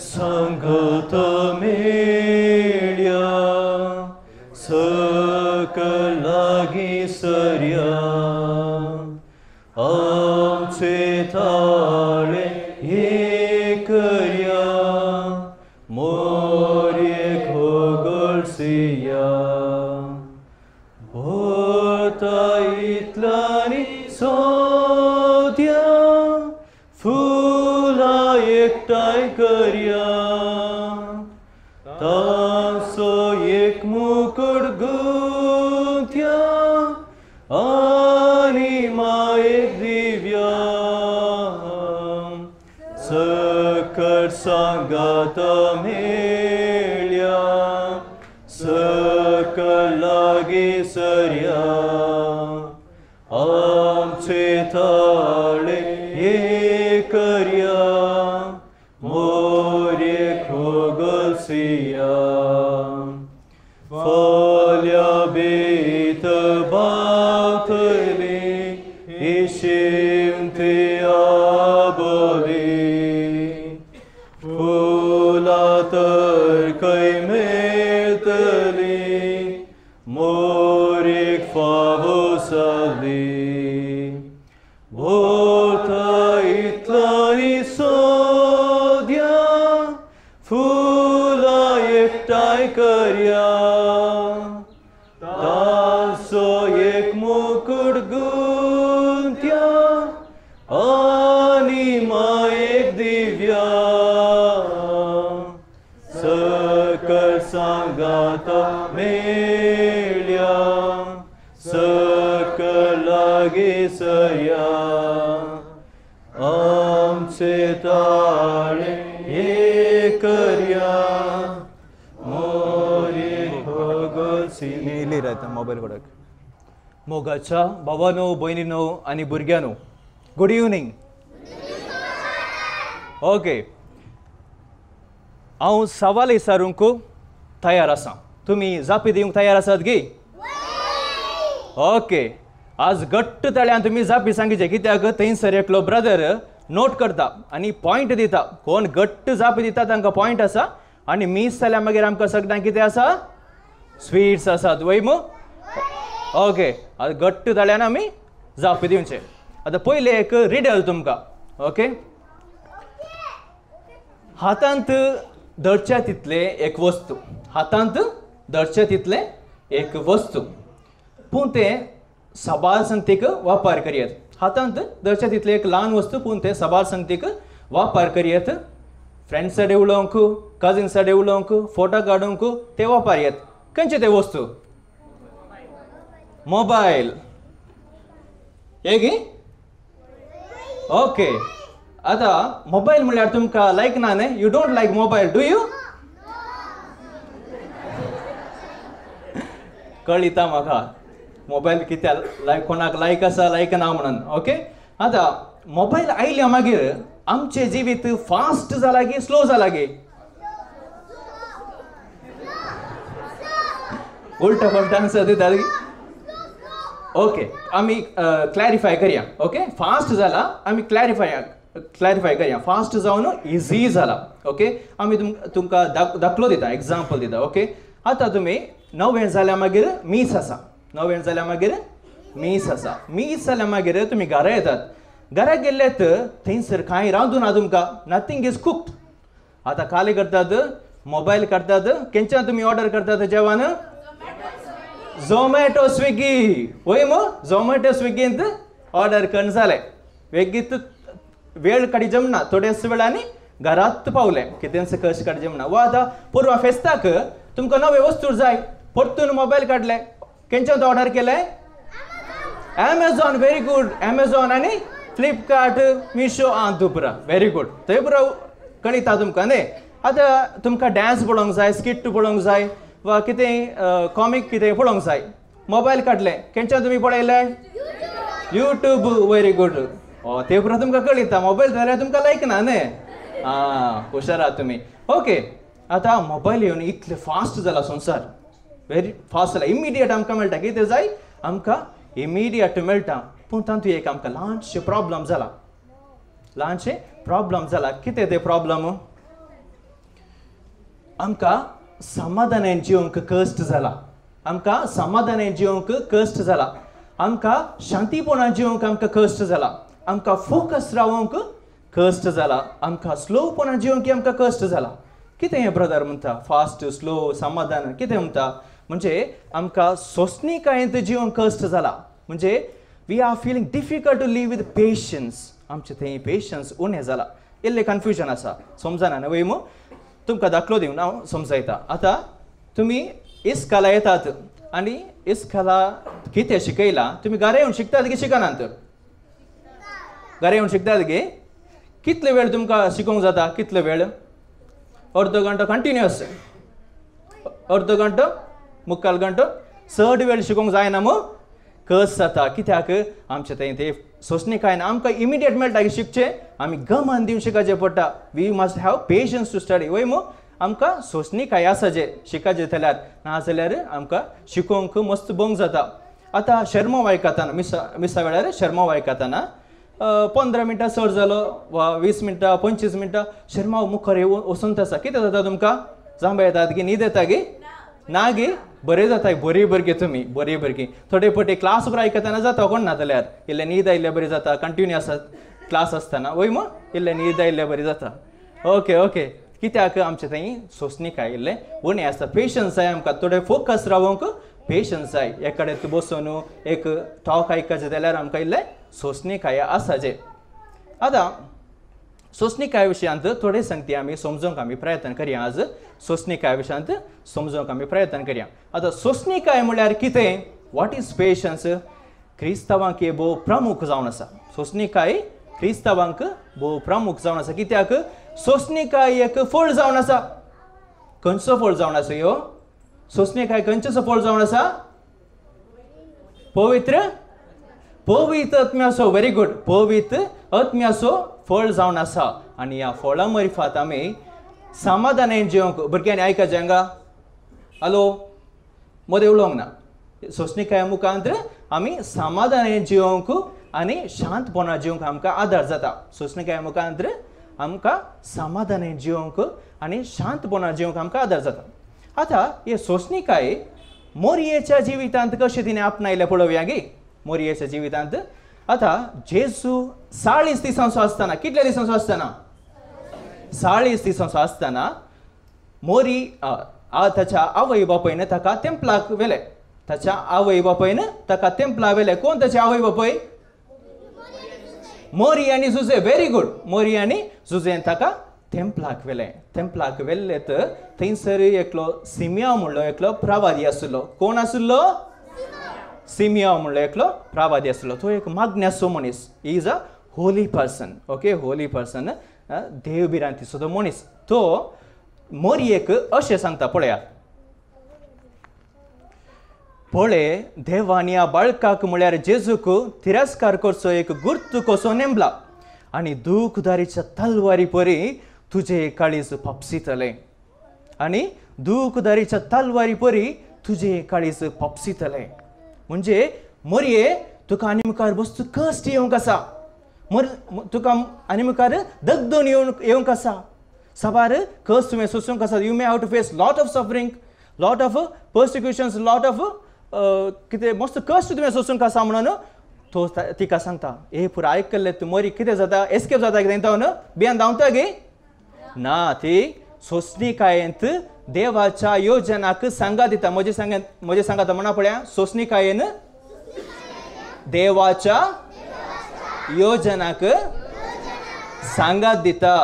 संगत मेळ्या सकल लागी सर्या आमचे ताळे हे कर्या मोरे खोगळसिया होता इतलानी सोद्या फुला एकटाय कर्या तासो एक मुकुट गुंथ्या आणि मायेक दिव्या सकट सांगात मेळ्या सकल लागी सर्या आमचे ताळे हे कर्या मोरे खोगळसिया फल्या बेत बाथले इशिमते आबोले फुला तर कै मेळतली मोरेक फावोसाली भोवता इतलानी सोद्या फुला एकटाय कर्या तासो एक मुकुट गुंथ्या आणि मायेक दिव्या सकल सांगात मेळ्या सकल लागी सर्या आमचे ताळे हे कर्या मोरे खोगळसिया इली राहता मोबाईल कडक मोगाच्या भावानो भयणीनो आणि भुरग्यानो गुड इवनिंग ओके हांव सवाल विचारूंक तयार आसा तुमी जापी दिवंक तयार आसात गी ओके आज घट्ट ताळ्यान तुमी जापी सांगिचे कित्याक थंयसर एकलो ब्रदर नोट करता आनी पॉयंट दिता कोण घट्ट जापी दिता तांकां पॉयंट आसा आनी मिस जाल्यार मागीर आमकां सगळ्यांक कितें आसा स्वीट्स आसात वय मू ओके आतां घट्ट ताळ्यान आमी जापी दिवचे आतां पयलें एक रिडल तुमकां ओके हातांत धरचे तितले एक वस्तू हातांत धरचे तितले एक वस्तू पूण तें सबार संगतीक वापर करयत हातांत धरचे तितले एक ल्हान वस्तू पूण तें सबार संगतीक वापर करयत फ्रेंड्स कडेन उलोवंक कजिन्स कडेन उलोवंक फोटो काडूंक ते वापरयत खंयचे ते वस्तू मोबायल हे ओके आतां मोबायल म्हळ्यार तुमकां लायक ना न्ही you don't like mobile do you कळिता म्हाका मोबायल कित्या लायक कोणाक लायक आसा लायक ना म्हणून ओके आतां मोबायल आयल्या मागीर आमचें जिवीत फास्ट जाला की स्लो जाला गे उलटा पलटा आन्सर दिता ओके आमी क्लॅरिफाय करया ओके फास्ट जाला आमी क्लॅरिफाय करया फास्ट जावन इजी जाला ओके आमी तुमकां दाखलो दिता एग्जांपल दिता ओके आतां तुमी 9 जाल्या मागीर मीस आसा 9 जाल्या मागीर मीस आसा मीस जाल्या मागीर तुमी घरा येतात घरा गेल्यात थंयसर कांय रांदूं ना तुमकां नथींग इज कुक्ड आतां काले करतात मोबायल काडटात केंच्यान तुमी ऑर्डर करतात जेवण झोमॅटो स्विगी वय मग झोमॅटो स्विगींत ऑर्डर करून जालें वेगीत वेळ काडी जमना थोड्याच वेळांनी घरात पावले कितेंच कशें काडी जमना वा आतां परवा फेस्ताक तुमकां नवे वस्तू जाय परतून मोबायल काडले केंच्यान ऑर्डर केले एमेझॉन व्हेरी गुड एमेझॉन आनी फ्लिपकार्ट मिशो आं तुपरा व्हेरी गुड थंय पुरो कळिता तुमकां न्ही आतां तुमकां डॅन्स पळोवंक जाय स्किट पळोवंक जाय वा कितें कॉमीक कितें पळोवंक जाय मोबायल काडले केंच्यान तुमी पळयले यूट्यूब व्हेरी गुड ते पुरो तुमकां कळिता मोबायल जाल्यार तुमकां लायक ना न्ही हुशार आहात तुमी ओके आतां मोबायल येवन इतले फास्ट जाला संवसार व्हेरी फास्ट जाला इमिडिएट आमकां मेळटा कितें जाय आमकां इमिडिएट मेळटा पूण तातूंत एक आमकां ल्हानशें प्रॉब्लम जाला ल्हानशें प्रॉब्लम जाला. कितें तें प्रॉब्लम? आमकां समाधानान जिवंक कश्ट जाला. आमकां समाधानान जिवंक कश्ट जाला. आमकां शांतीपणान जिवंक आमकां कश्ट जाला. आमकां फोकस रावंक कश्ट जाला. आमकां स्लोपणान जिवंक आमकां कश्ट जाला. कितें हें ब्रदर म्हणटा? फास्ट स्लो समाधान कितें म्हणटा? म्हणजे आमकां सोंसणीकायेंत जिवंक कश्ट जाला. म्हणजे we are feeling difficult to live with patience. आमचें थंय पेशन्स उणें जाला. इल्लें कन्फ्युजन आसा. समजना न्हय वयमू? तुमकां दाखलो दिवन हांव समजयता. आतां तुमी इस्काला येतात आनी इस्काला कितें शिकयलां तुमी घरा येवन शिकतात की शिकनात? घरा येवन शिकतात गे. कितले वेळ तुमकां शिकोवंक जाता? कितले वेळ? अर्द घंटो कंटिन्युअस? अर्द घंटो? मुक्काल घंटो? चड वेळ शिकोवंक जायना मू? कस जाता. कित्याक? आमचें थंय तें सोंसणीकायेन आमकां इमिडिएट मेळटा की शिकचें. आमी गमन दिवन शिकचें पडटा. We must have patience to study. वय मू? आमकां सोंसणीकाय आसा जे शिकचें जाल्यार. नाजाल्यार आमकां शिकोवंक मस्त भंग जाता. आतां शर्मा वायकताना मिसा वेळार शर्मा वायकताना 15 मिनटां चड जालो वा 20 मिनटां 25 मिनटां शर्मा मुखार येवन वचून आसा. कितें जाता तुमकां? जांबा येतात गी? न्हीद येता गी? ना गी? बरें जाता. बरी भुरगीं तुमी. बरी भुरगीं. थोडे पटी क्लास बरो आयकताना जाता कोण ना जाल्यार. इल्लें न्हीद आयिल्लें बरें जाता. कंटिन्युअस क्लास आसतना वय मू? इल्लें न्हीद आयिल्लें बरें जाता. Okay okay. कित्याक? आमचें थंय सोंसणीकाय इल्लें उणें आसता. पेशन्स जाय आमकां. थोडे फोकस रावंक पेशन्स जाय. एक कडेन बसून एक टॉक आयकचें जाल्यार आमकां इल्लें सोंसणीकाय आसा जे. आतां सोंसणीकाय विशयांत थोडे संगती आमी समजूंक आमी प्रयत्न करया. आज सोंसणीकाय विशयांत समजूंक आमी प्रयत्न करया. आतां सोंसणीकाय म्हळ्यार कितें? What is patience? क्रिस्तांवांक हे भोव प्रमुख जावन आसा. सोंसणीकाय क्रिस्तांवांक भोव प्रमुख जावन आसा. कित्याक? सोंसणीकाय एक फळ जावन आसा. खंयचो फळ जावन आसा ह्यो? सोंसणीकाय खंयचो फळ जावन आसा? पवित्र आत्म्याचो. Very good. पवित्र आत्म्याचो फळ जावन आसा. आनी ह्या फळा मरिफात आमी समाधानान जिवंक. भुरग्यांनी आयकचें हांगा. हॅलो मदें उलोवंक ना. सोंसणीकाय मुखांतर आमी समाधानान जिवंक आनी शांतपणान जिवंक आमकां आदार जाता. सोंसणीकाय मुखांतर आमकां समाधानान जिवंक आनी शांतपणान जिवंक आमकां आदार जाता. आतां हे सोंसणीकाय मोरयेच्या जिवितांत कशें तिणें आपणायलें पळोवया गे. मोरयेच्या जिवितांत आतां जेजू 40 दिसांचो आसतना. कितल्या दिसांचो आसतना? 40 दिसांचो आसतना मोरी ताच्या आवय बापायन ताका तेंपलाक व्हेलें. ताच्या आवय बापायन ताका तेंपलाक व्हेलें. कोण ताचे आवय बापाय? मोरी आनी जुजे. Very good. मोरी आनी जुजेन ताका तेंपलाक व्हेलें. तेंपलाक व्हेल्लें तर थंयसर एकलो सिमिया म्हणलो एकलो प्रवादी आसलो. कोण आसलो? सिमिया म्हणलो एकलो प्रवादी आसलो. तो एक मागण्याचो मनीस. He is a holy person. Okay. Holy person. देव बिरांती सुद्दां मनीस. तो मोरयेक अशें सांगता पळया. पळय देवान ह्या बाळकाक म्हळ्यार जेजूक तिरस्कार करचो एक गुर्त कसो नेमला आनी दूखदारीच्या तलवारी परी तुझे काळीज फपसितलें. आनी दूखदारीच्या तलवारी परी तुझे काळीज फपसितलें. म्हणजे मोरये तुका आनी मुखार बस्तू कश्ट येवंक आसा. तुका आनी मुखार दगदून येवंक आसा. साबार कश्ट तुवें सोंसूंक आसा. You may have to face lot of suffering, lot of persecutions, lot of कितें मस्त कश्ट तुवें सोंसूंक आसा म्हणून तो तिका सांगता. हे पुरो आयकल्लें तूं मोरी कितें जाता? एस्केप जाता कितें जावन बियान धांवता गे? ना. ती सोंसणीकायेंत देवाच्या योजनाक सांगा दिता. म्हजे सांगात म्हणा पळया. सोंसणीकायेन देवाच्या योजनाक सांगात दिता.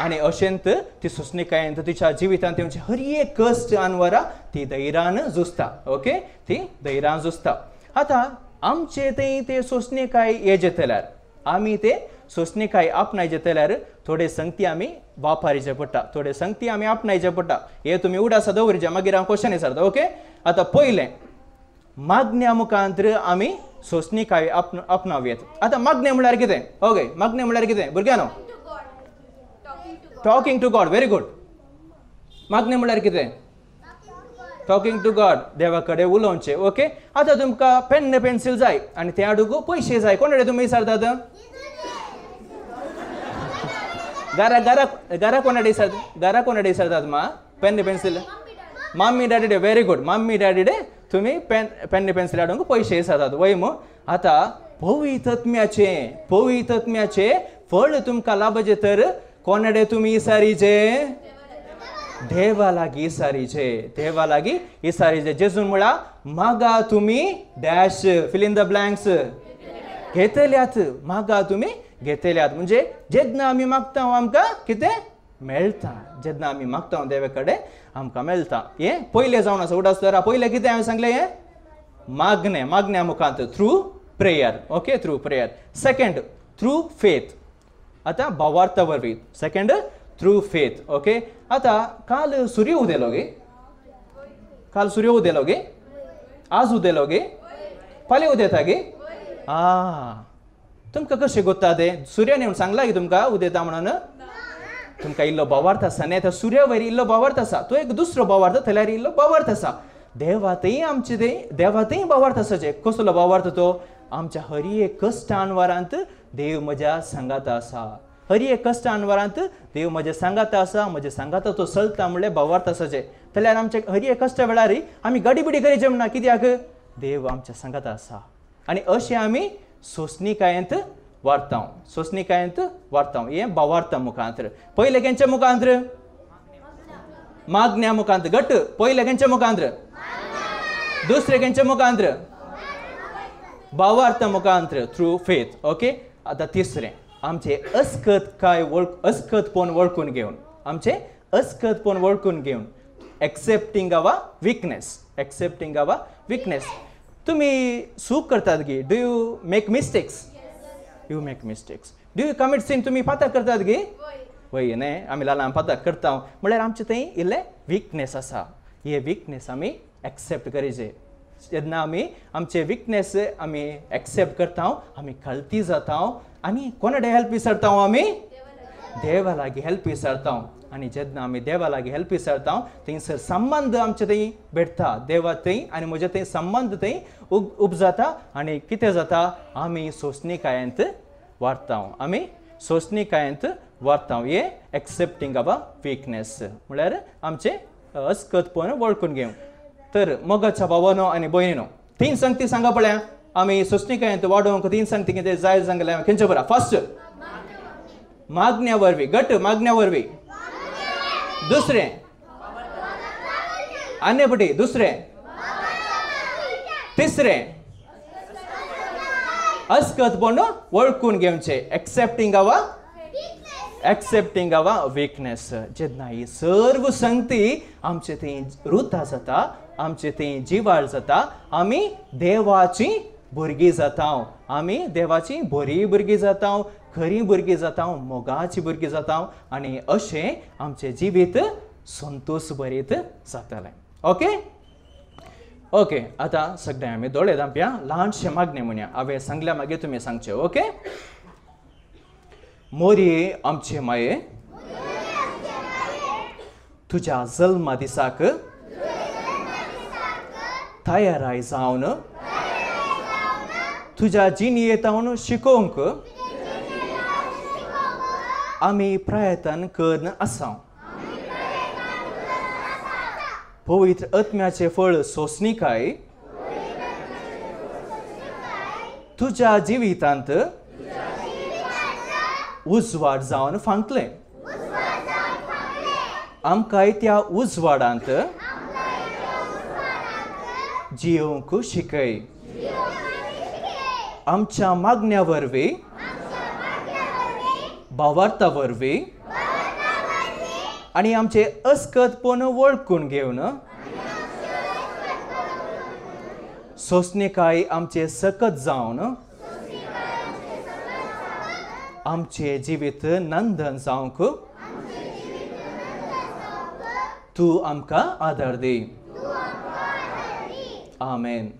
आनी अशेंत ती सोंसणीकायेंत तिच्या जिवितांत तेंचे हर एक कश्ट अनवरां ती धैर्यान झुजता. ओके. ती धैर्यान झुजता. आतां आमचे थंय ते सोंसणीकाय हेजे जाल्यार आमी ते सोंसणीकाय आपणायचे जाल्यार थोडे संगती आमी वापरचे पडटा. थोडे संगती आमी आपणायचे पडटा. हे तुमी उडासा दवरचे. मागीर हांव क्वेश्चन विचारता. ओके. आतां पयलें मागण्या मुखांतर आमी सोंसणीकाय आपणावयेत. आतां मागणें म्हळ्यार कितें? ओके. मागणें म्हळ्यार कितें भुरग्यांनो? Talking to God. Very good. मागणें म्हळ्यार कितें? Talking to God. देवा कडेन उलोवचें. ओके. आतां तुमकां पेन पेन्सील जाय आनी त्या आडूक पयशे जाय. कोण कडेन तुमी विचारतात? घरा कोणाडे विसरतात मा pen pencil mummy daddy day very good mummy daddy day तुम्ही पेन पेन्सिल हाडूंक पयशे विसरतात वय मो आता पवित्रत्म्याचे फळ तुमकां लाभचे तर कोणाडे तुम्ही इसारीचे देवा लागीं इसारीचे जेजून म्हणला मागा तुम्ही dash fill in the blanks घेतल्यात मागा तुम्ही घेतल्यात म्हणजे जेन्ना आमी मागता आमकां कितें मेळटा जेन्ना आमी मागता देवा कडेन आमकां मेळटा हें पयलें जावन आसा उडास तर पयलें कितें हांवें सांगलें हें मागण्या मुखांत through prayer okay through prayer second through faith आता भावार्था वरवीं सेकंड थ्रू फेथ ओके आता काल सूर्य उदेलो गे आज उदेलो गे फाल्यां उदेता गे तुमकां कशें गोत्ता तें सूर्यान येवन सांगला की तुमकां उदेता म्हणून तुमकां इल्लो भावार्थ आसा न्ही आतां सुर्या वयर इल्लो भावार्थ आसा तो एक दुसरो भावार्थ थंयल्यार इल्लो भावार्थ आसा देवातय भावार्थ आसाचे कसलो भावार्थ तो आमच्या हर एक कश्टान वरांत देव म्हज्या सांगाता आसा हर एक कश्टान वरांत देव म्हज्या सांगाता आसा म्हज्या सांगाता तो चलता म्हणल्यार भावार्थ आसाचे जाल्यार आमच्या हर एक कश्टा वेळार आमी गडीबिडी करीचे म्हणना कित्याक देव आमच्या सांगाता आसा आनी अशें आमी सोंसणीकायेंत वार्तांव हें भावार्था मुखांत पयलें केंच्या मुखांत मागण्या मुखांत गट पयलें केंच्या मुखांत दुसरें केंच्या मुखांत भावार्थ मुखांत थ्रू फेथ ओके आतां तिसरें आमचे अस्खतपण वळखून घेवन एक्सेप्टिंग आवर विकनेस तुम्ही चूक करतात गे do you make mistakes you do you commit sin तुम्ही पातक करतात गे वय न्ही आमी ल्हान पातक करता म्हळ्यार आमचे थंय इल्लें विकनेस आसा हे विकनेस आमी एक्सेप्ट करीचे जेन्ना आमी आमचे विकनेस आमी एक्सेप्ट करता आमी गलती जाता आनी कोणाडे हेल्प विसरता आमी देवा लागीं हेल्प विसरता आनी जेन्ना आमी देवा लागीं हेल्प विसरता थंयसर संबंध आमचे थंय भेटता देवा थंय आनी म्हजे थंय संबंध थंय उब जाता आनी कितें जाता आमी सोंसणीकायेंत वारता हे एक्सेप्टिंग आवर विकनेस म्हळ्यार आमचे अस्खतपण वळखून घेवं तर मोगाच्या भावानो आनी भयणीनो 3 संगती सांगा पळया आमी सोंसणीकायेंत वाडोवंक 3 संगती कितें जाय सांगलें खंयचे बरा फर्स्ट मागण्या वरवीं दुसरें अन्यपटी दुसरें तिसरें अस्खतपण वळखून घेवचें एक्सेप्टिंग आवर विकनेस जेन्ना ही सर्व संगती आमचे थंय रुता जाता आमचे थंय जिवाळ जाता आमी देवाची भुरगीं जाता आमी देवाची बरी भुरगीं जाता खरी भुरगीं जाता मोगाची भुरगीं जाता आनी अशें आमचें जिवीत संतोश भरीत जातलें ओके आतां सगळें आमी दोळे धांपया ल्हानशें मागणें म्हणया हांवें सांगल्या मागीर तुमी सांगचें ओके मोरये आमचे माये तुज्या जल्मा दिसाक तयाराय जावन तुज्या जिणयेंतावन शिकोवंक आमी प्रयत्न करन आसा पवित्र आत्म्याचे फळ सोंसणीकाय तुज्या जिवितांत उजवाड जावन फांकलें आमकां त्या उजवाडांत जियोंक शिकय आमच्या मागण्या वरवीं भावार्था वरवीं आनी आमचे अस्खतपण वळखून घेवन सोंसणीकाय आमचे सकत जावन आमचे जिवीत नंदन जावंक तूं आमकां आदार दी आमेन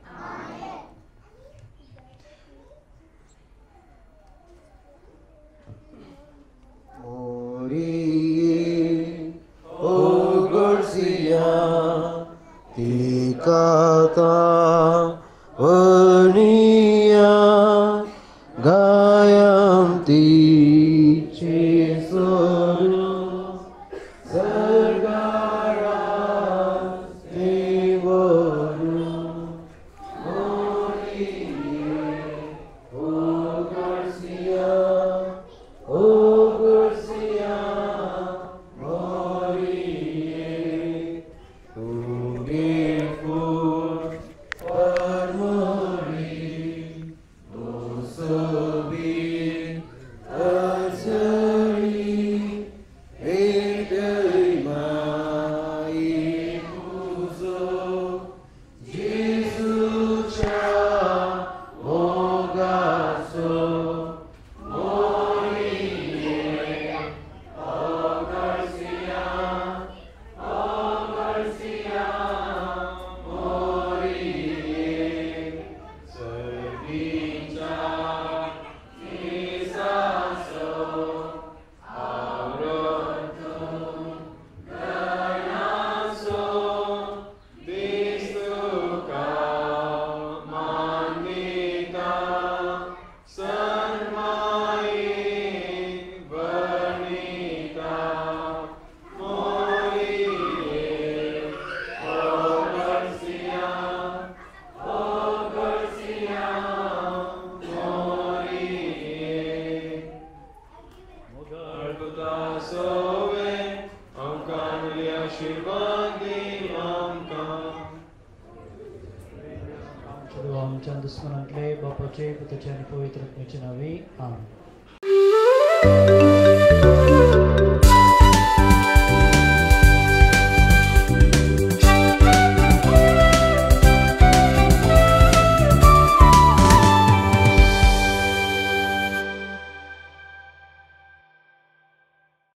Gayam ti आमच्या दुश्मनांतले बापाचे पुताचे आणि पवित्र आत्म्याचे नावे आमेन.